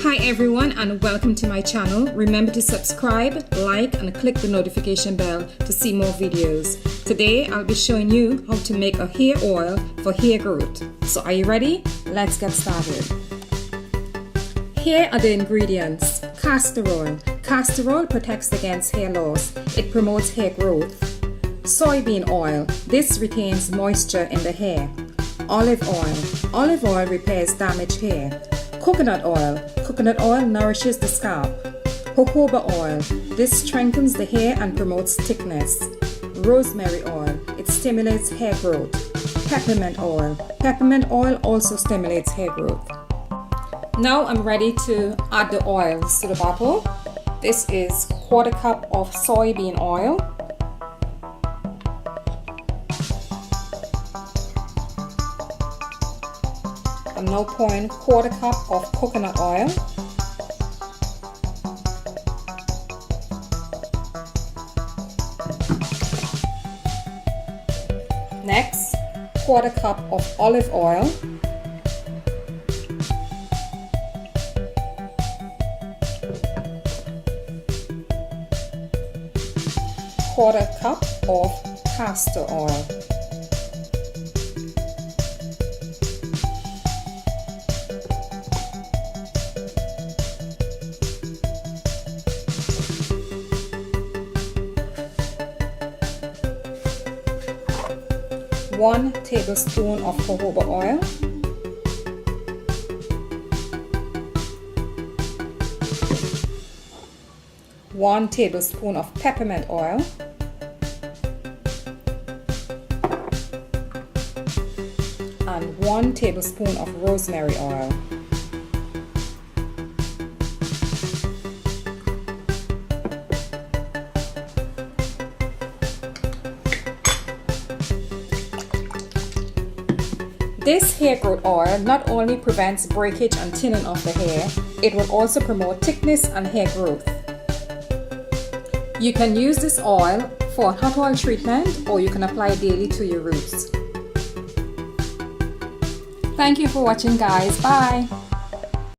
Hi everyone and welcome to my channel. Remember to subscribe, like and click the notification bell to see more videos. Today I'll be showing you how to make a hair oil for hair growth. So are you ready? Let's get started. Here are the ingredients. Castor oil. Castor oil protects against hair loss. It promotes hair growth. Soybean oil. This retains moisture in the hair. Olive oil. Olive oil repairs damaged hair. Coconut oil. Coconut oil nourishes the scalp. Jojoba oil. This strengthens the hair and promotes thickness. Rosemary oil. It stimulates hair growth. Peppermint oil. Peppermint oil also stimulates hair growth. Now I'm ready to add the oils to the bottle. This is 1/4 cup of soybean oil. I'm now pouring 1/4 cup of coconut oil. Next, 1/4 cup of olive oil. Quarter cup of castor oil. One tablespoon of jojoba oil. One tablespoon of peppermint oil. And 1 tablespoon of rosemary oil. This hair growth oil not only prevents breakage and thinning of the hair, it will also promote thickness and hair growth. You can use this oil for hot oil treatment or you can apply it daily to your roots. Thank you for watching guys. Bye.